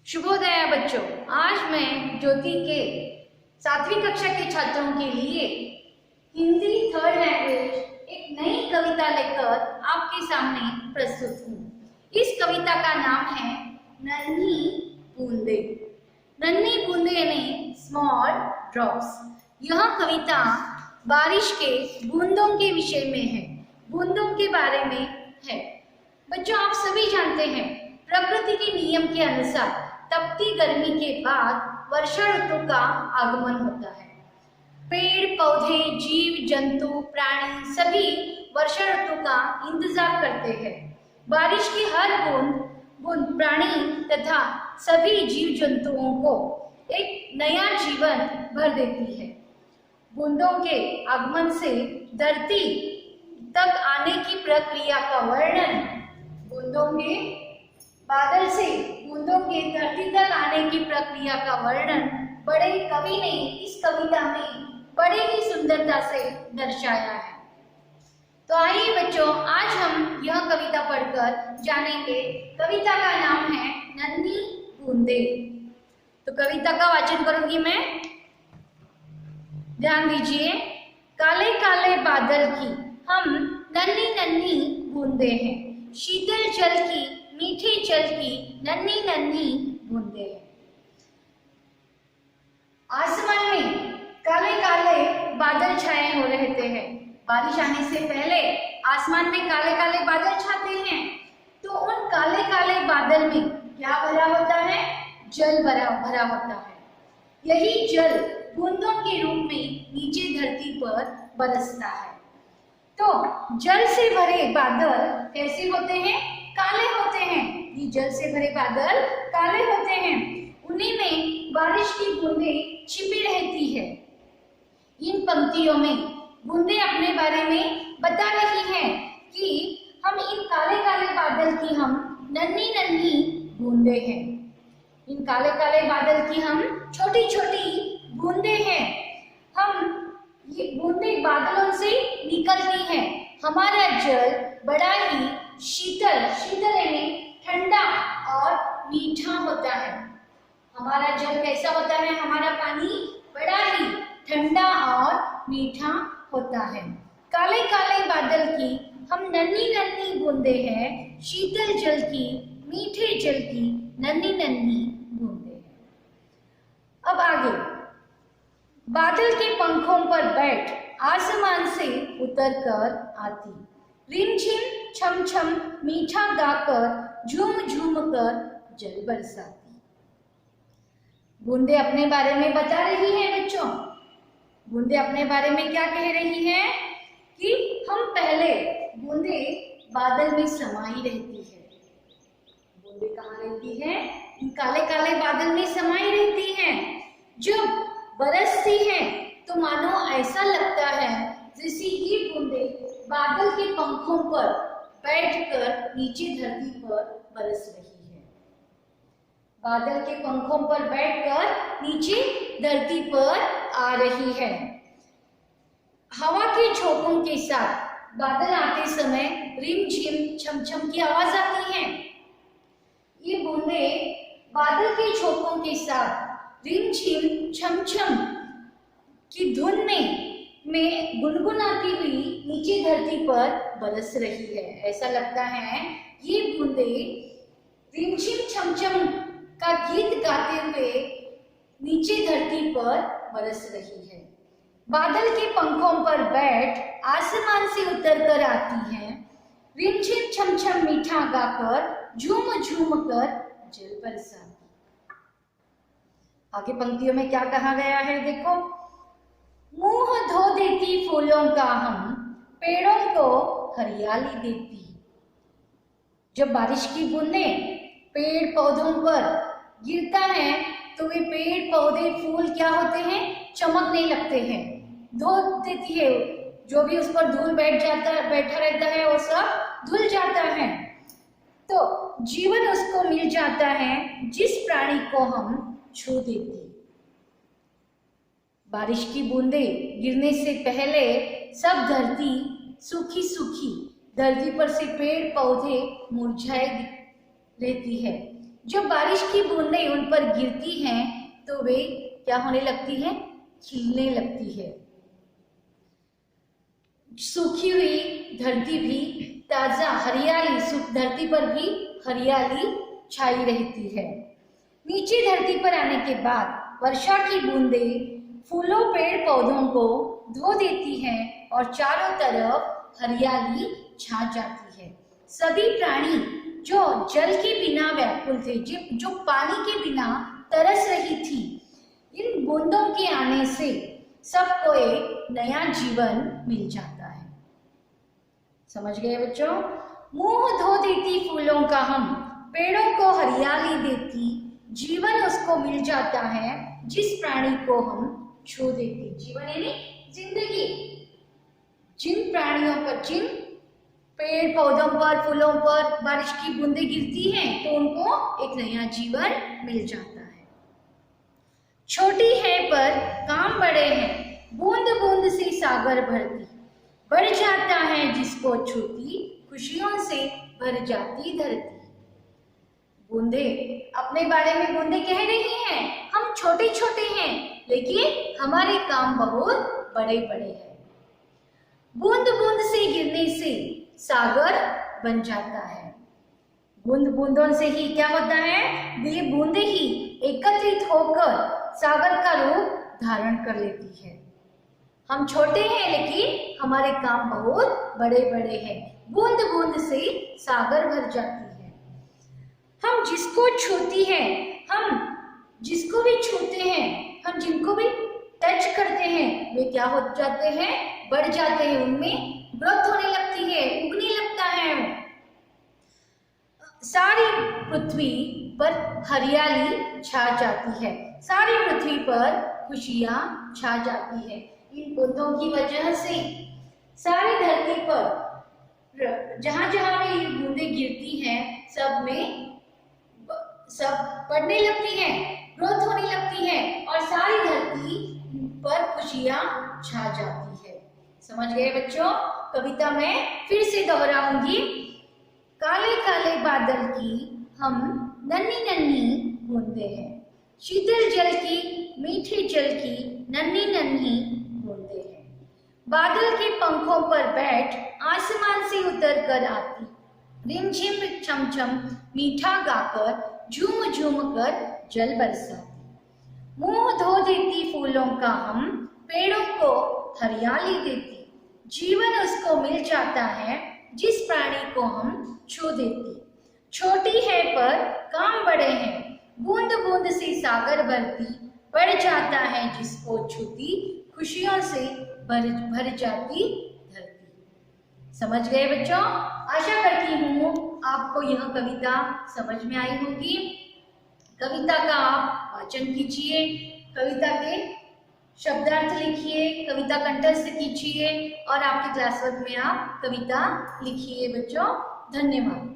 शुभोदय बच्चों, आज मैं ज्योति के 7वीं कक्षा के छात्रों के लिए हिंदी थर्ड लैंग्वेज एक नई कविता लेकर आपके सामने प्रस्तुत हूँ। इस कविता का नाम है नन्ही बूंदे। नन्ही बूंदे यानी स्मॉल ड्रॉप्स। यह कविता बारिश के बूंदों के विषय में है, बूंदों के बारे में है। बच्चों, आप सभी जानते हैं प्रकृति के नियम के अनुसार तपती गर्मी के बाद वर्षा ऋतु का आगमन होता है। पेड़ पौधे, जीव जंतु, प्राणी सभी वर्षा ऋतु का इंतजार करते हैं। बारिश की हर बूंद प्राणी तथा सभी जीव जंतुओं को एक नया जीवन भर देती है। बूंदों के आगमन से धरती तक आने की प्रक्रिया का वर्णन, बूंदों के बादल से बूंदों के धरती तक आने की प्रक्रिया का वर्णन बड़े कवि ने इस कविता में बड़े ही सुंदरता से दर्शाया है। तो आइए बच्चों, आज हम यह कविता पढ़कर जानेंगे। कविता का नाम है नन्ही बूंदे। तो कविता का वाचन करूंगी मैं, ध्यान दीजिए। काले काले बादल की हम नन्ही नन्ही बूंदे हैं, शीतल जल की मीठे जल की नन्ही नन्ही बूंदे हैं। आसमान में काले काले बादल छाए हो रहते हैं। बारिश आने से पहले आसमान में काले काले बादल छाते हैं। तो उन काले काले बादल में क्या भरा होता है? जल भरा होता है। यही जल बूंदों के रूप में नीचे धरती पर बरसता है। तो जल से भरे बादल कैसे होते हैं? काले होते हैं। ये जल से भरे बादल काले होते हैं। उन्हीं में बारिश की बूंदें छिपी रहती है। इन पंक्तियों में बूंदें अपने बारे में बता रही हैं कि हम इन काले काले बादल की हम नन्ही नन्ही बूंदें हैं। इन काले काले बादल की हम छोटी छोटी बूंदें हैं। ये बूंदें बादलों से निकलती हैं। हमारा जल बड़ा ही शीतल यानी ठंडा और मीठा होता है। हमारा जल कैसा होता है? हमारा पानी बड़ा ही ठंडा और मीठा होता है। काले काले बादल की हम नन्ही नन्ही बूंदें हैं, शीतल जल की, मीठे जल की नन्ही नन्ही बूंदें हैं। अब आगे, बादल के पंखों पर बैठ आसमान से उतर कर आती, रिमझिम छम छम मीठा गाकर झूम झूम कर जल बरसाती। बूंदे अपने बारे में बता रही हैं बच्चों। बूंदे अपने बारे में क्या कह रही हैं कि हम पहले बूंदे बादल में समाई रहती है। बूंदे कहाँ रहती है? इन काले काले बादल में समाई रहती हैं। जब बरसती हैं तो मानो ऐसा लगता है जैसे ये बूंदे बादल के पंखों पर बैठकर नीचे धरती पर बरस रही है। बादल के पंखों पर बैठकर नीचे धरती पर आ रही है। हवा के झोंकों के साथ बादल आते समय रिमझिम छमछम की आवाज आती है। ये बूंदे बादल के झोंकों के साथ रिमझिम छमछम की धुन में गुनगुनाती हुई नीचे धरती पर बरस रही है। ऐसा लगता है ये बूंदे रिमझिम छमछम का गीत गाते हुए नीचे धरती पर बरस रही है। बादल के पंखों पर बैठ आसमान से उतर कर आती हैं, रिमझिम छमछम मीठा गाकर झूम झूम कर जल बरसाती। आगे पंक्तियों में क्या कहा गया है देखो। मुंह धो देती फूलों का हम, पेड़ों को हरियाली देती। जब बारिश की बूंदें पेड़ पौधों पर गिरता है तो वे पेड़ पौधे फूल क्या होते हैं? चमकने लगते हैं। धो देती है, जो भी उस पर धूल बैठा रहता है वो सब धुल जाता है। तो जीवन उसको मिल जाता है जिस प्राणी को हम छू देती। बारिश की बूंदें गिरने से पहले सब धरती सूखी सूखी, धरती पर से पेड़ पौधे मुरझाए रहती है। जब बारिश की बूंदें उन पर गिरती हैं तो वे क्या होने लगती है? खिलने लगती है। सूखी हुई धरती भी ताजा हरियाली, धरती पर भी हरियाली छाई रहती है। नीचे धरती पर आने के बाद वर्षा की बूंदें फूलों पेड़ पौधों को धो देती हैं और चारों तरफ हरियाली छा जाती है। सभी प्राणी जो जल के बिना व्याकुल थे, जो पानी के बिना तरस रही थी, इन बूंदों के आने से सबको एक नया जीवन मिल जाता है। समझ गए बच्चों? मुंह धो देती फूलों का हम, पेड़ों को हरियाली देती, जीवन उसको मिल जाता है जिस प्राणी को हम छू देते। जीवन यानी जिंदगी। जिन प्राणियों पर, जिन पेड़ पौधों पर, फूलों पर बारिश की बूंदें गिरती हैं तो उनको एक नया जीवन मिल जाता है। छोटी है पर काम बड़े हैं, बूंद बूंद से सागर भरती, बढ़ जाता है जिसको छूती, खुशियों से भर जाती धरती। बूंदे अपने बारे में बूंदे कह रही हैं, हम छोटे छोटे हैं लेकिन हमारे काम बहुत बड़े बड़े हैं। बूंद बूंद से गिरने से सागर बन जाता है। बूंद बूंदों से ही क्या होता है? वे बूंदे ही एकत्रित होकर सागर का रूप धारण कर लेती है। हम छोटे हैं लेकिन हमारे काम बहुत बड़े बड़े हैं। बूंद बूंद से सागर भर जाती है। हम जिसको छूती हैं, हम जिसको भी छूते हैं, हम जिनको भी टच करते हैं, वे क्या हो जाते हैं? बढ़ जाते हैं। उनमें ग्रोथ होने लगती है, उगने लगता है। सारी पृथ्वी पर हरियाली छा जाती है, सारी पृथ्वी पर खुशियां छा जाती है। इन बूंदों की वजह से सारी धरती पर जहां जहां भी ये बूंदें गिरती हैं, सब बढ़ने लगती हैं, ग्रोथ होने लगती है और सारी धरती पर खुशियां छा जाती है। समझ गए बच्चों? कविता में फिर से दोहराऊंगी। काले काले बादल की हम नन्ही नन्ही बूंदे हैं, शीतल जल की, मीठे जल की नन्ही नन्ही बूंदे हैं। बादल के पंखों पर बैठ आसमान से उतर कर आती, रिमझिम छम छम मीठा गाकर झूम झूम कर जल बरसाती। मुंह धो देती फूलों का हम, पेड़ों को हरियाली देती, जीवन उसको मिल जाता है जिस प्राणी को हम छू देती। छोटी है पर काम बड़े हैं, बूंद बूंद से सागर भरती, बढ़ जाता है जिसको छूती, खुशियों से भर जाती धरती। समझ गए बच्चों? आशा करती हूँ आपको यह कविता समझ में आई होगी। कविता का आप वाचन कीजिए, कविता के शब्दार्थ लिखिए, कविता कंठस्थ कीजिए और आपके क्लास वर्क में आप कविता लिखिए बच्चों। धन्यवाद।